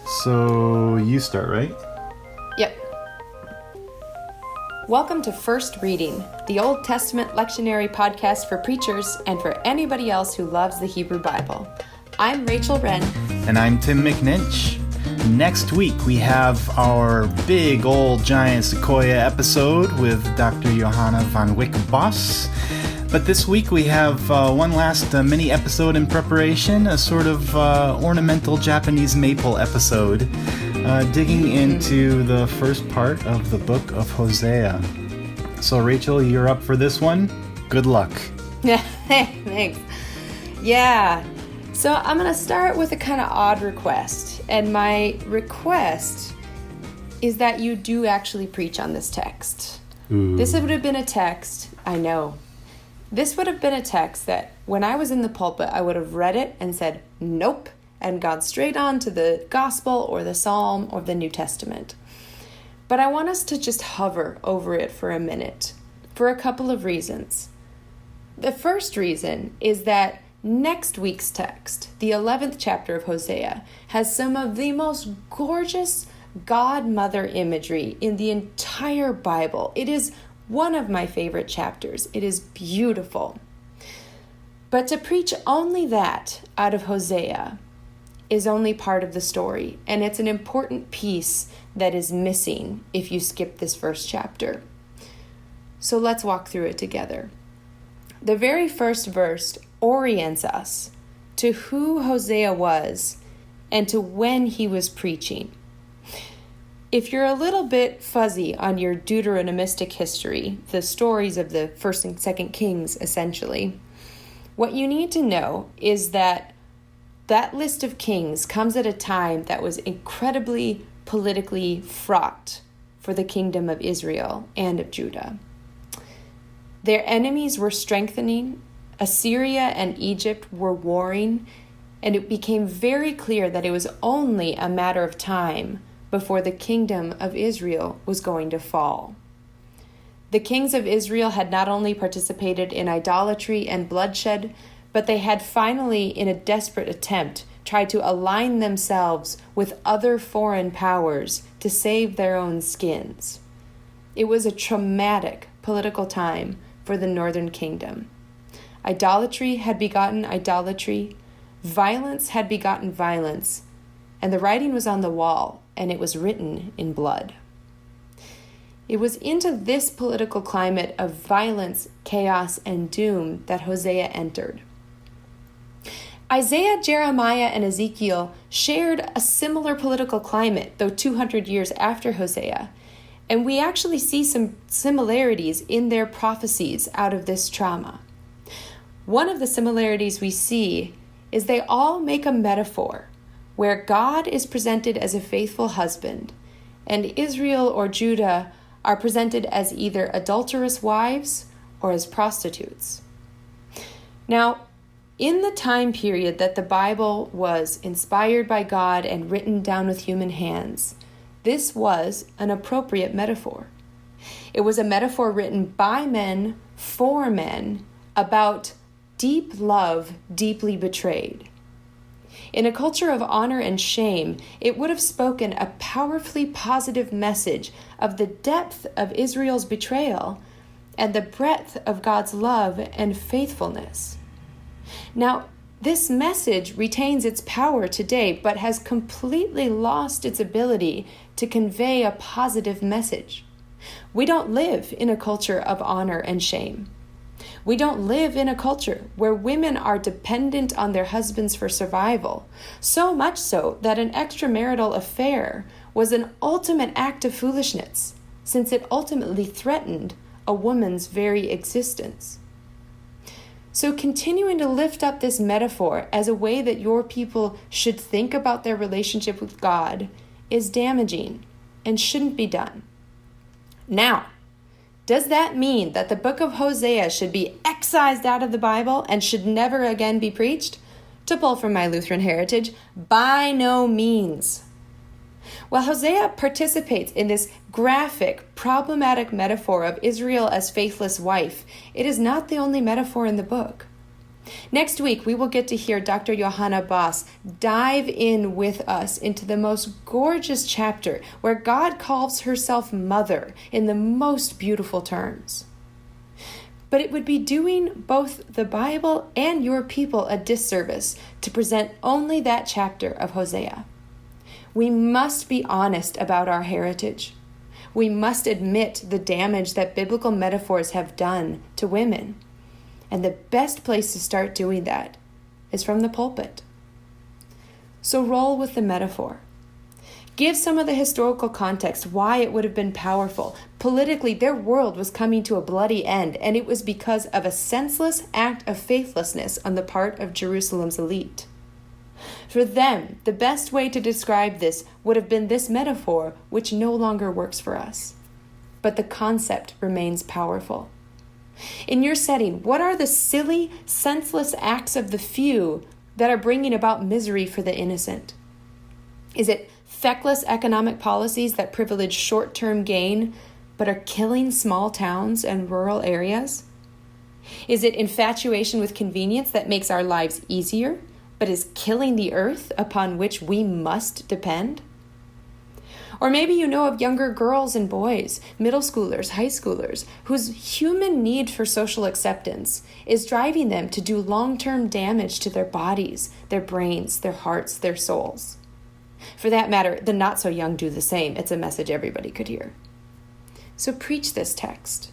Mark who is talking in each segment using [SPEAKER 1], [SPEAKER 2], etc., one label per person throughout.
[SPEAKER 1] So you start, right?
[SPEAKER 2] Yep. Welcome to First Reading, the Old Testament lectionary podcast for preachers and for anybody else who loves the Hebrew Bible. I'm Rachel Wren.
[SPEAKER 1] And I'm Tim McNinch. Next week we have our big old giant sequoia episode with Dr. Johanna van Wyk-Bos. But this week we have one last mini episode in preparation, a sort of ornamental Japanese maple episode, digging into the first part of the book of Hosea. So Rachel, you're up for this one. Good luck.
[SPEAKER 2] Thanks. Yeah. So I'm going to start with a kind of odd request. And my request is that you do actually preach on this text.
[SPEAKER 1] Ooh.
[SPEAKER 2] This would have been a text, I know. This would have been a text that when I was in the pulpit, I would have read it and said, nope, and gone straight on to the gospel or the psalm or the New Testament. But I want us to just hover over it for a minute for a couple of reasons. The first reason is that next week's text, the 11th chapter of Hosea, has some of the most gorgeous God-mother imagery in the entire Bible. It is one of my favorite chapters. It is beautiful. But to preach only that out of Hosea is only part of the story, and it's an important piece that is missing if you skip this first chapter. So let's walk through it together. The very first verse orients us to who Hosea was and to when he was preaching. If you're a little bit fuzzy on your Deuteronomistic history, the stories of the first and second kings essentially, what you need to know is that that list of kings comes at a time that was incredibly politically fraught for the kingdom of Israel and of Judah. Their enemies were strengthening, Assyria and Egypt were warring, and it became very clear that it was only a matter of time before the kingdom of Israel was going to fall. The kings of Israel had not only participated in idolatry and bloodshed, but they had finally, in a desperate attempt, tried to align themselves with other foreign powers to save their own skins. It was a traumatic political time for the northern kingdom. Idolatry had begotten idolatry, violence had begotten violence, and the writing was on the wall, and it was written in blood. It was into this political climate of violence, chaos, and doom that Hosea entered. Isaiah, Jeremiah, and Ezekiel shared a similar political climate, though 200 years after Hosea, and we actually see some similarities in their prophecies out of this trauma. One of the similarities we see is they all make a metaphor where God is presented as a faithful husband, and Israel or Judah are presented as either adulterous wives or as prostitutes. Now, in the time period that the Bible was inspired by God and written down with human hands, this was an appropriate metaphor. It was a metaphor written by men for men about deep love deeply betrayed. In a culture of honor and shame, it would have spoken a powerfully positive message of the depth of Israel's betrayal and the breadth of God's love and faithfulness. Now, this message retains its power today, but has completely lost its ability to convey a positive message. We don't live in a culture of honor and shame. We don't live in a culture where women are dependent on their husbands for survival, so much so that an extramarital affair was an ultimate act of foolishness, since it ultimately threatened a woman's very existence. So continuing to lift up this metaphor as a way that your people should think about their relationship with God is damaging and shouldn't be done. Now, does that mean that the book of Hosea should be excised out of the Bible and should never again be preached? To pull from my Lutheran heritage, by no means. While Hosea participates in this graphic, problematic metaphor of Israel as faithless wife, it is not the only metaphor in the book. Next week, we will get to hear Dr. Johanna Boss dive in with us into the most gorgeous chapter where God calls herself Mother in the most beautiful terms. But it would be doing both the Bible and your people a disservice to present only that chapter of Hosea. We must be honest about our heritage. We must admit the damage that biblical metaphors have done to women. And the best place to start doing that is from the pulpit. So roll with the metaphor. Give some of the historical context why it would have been powerful. Politically, their world was coming to a bloody end, and it was because of a senseless act of faithlessness on the part of Jerusalem's elite. For them, the best way to describe this would have been this metaphor, which no longer works for us. But the concept remains powerful. In your setting, what are the silly, senseless acts of the few that are bringing about misery for the innocent? Is it feckless economic policies that privilege short-term gain but are killing small towns and rural areas? Is it infatuation with convenience that makes our lives easier but is killing the earth upon which we must depend? Or maybe you know of younger girls and boys, middle schoolers, high schoolers, whose human need for social acceptance is driving them to do long-term damage to their bodies, their brains, their hearts, their souls. For that matter, the not-so-young do the same. It's a message everybody could hear. So preach this text.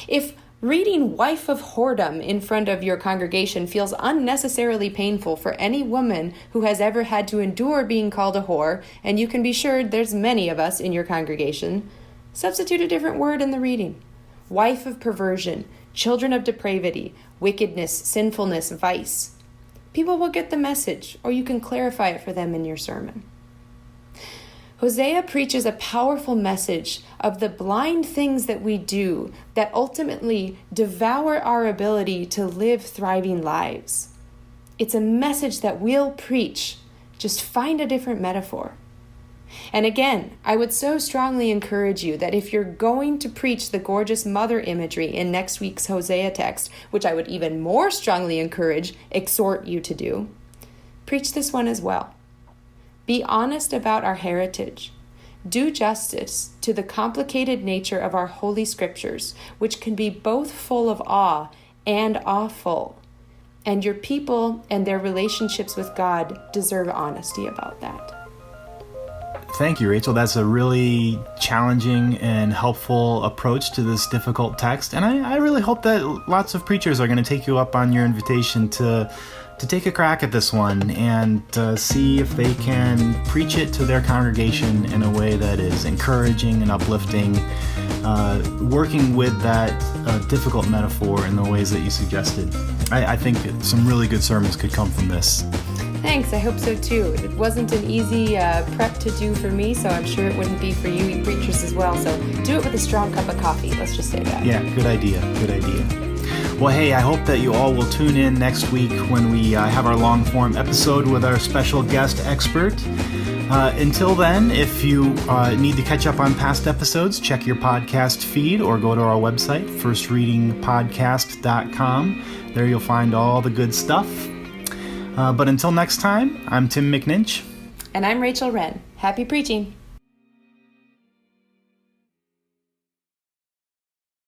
[SPEAKER 2] If reading Wife of Whoredom in front of your congregation feels unnecessarily painful for any woman who has ever had to endure being called a whore, and you can be sure there's many of us in your congregation, substitute a different word in the reading. Wife of perversion, children of depravity, wickedness, sinfulness, vice. People will get the message, or you can clarify it for them in your sermon. Hosea preaches a powerful message of the blind things that we do that ultimately devour our ability to live thriving lives. It's a message that we'll preach. Just find a different metaphor. And again, I would so strongly encourage you that if you're going to preach the gorgeous mother imagery in next week's Hosea text, which I would even more strongly exhort you to do, preach this one as well. Be honest about our heritage. Do justice to the complicated nature of our holy scriptures, which can be both full of awe and awful. And your people and their relationships with God deserve honesty about that.
[SPEAKER 1] Thank you, Rachel. That's a really challenging and helpful approach to this difficult text. And I really hope that lots of preachers are going to take you up on your invitation to take a crack at this one and see if they can preach it to their congregation in a way that is encouraging and uplifting, working with that difficult metaphor in the ways that you suggested. I think some really good sermons could come from this.
[SPEAKER 2] Thanks, I hope so too. It wasn't an easy prep to do for me, so I'm sure it wouldn't be for you preachers as well. So do it with a strong cup of coffee, let's just say that.
[SPEAKER 1] Yeah, good idea. Well, hey, I hope that you all will tune in next week when we have our long-form episode with our special guest expert. Until then, if you need to catch up on past episodes, check your podcast feed or go to our website, firstreadingpodcast.com. There you'll find all the good stuff. But until next time, I'm Tim McNinch.
[SPEAKER 2] And I'm Rachel Wren. Happy preaching.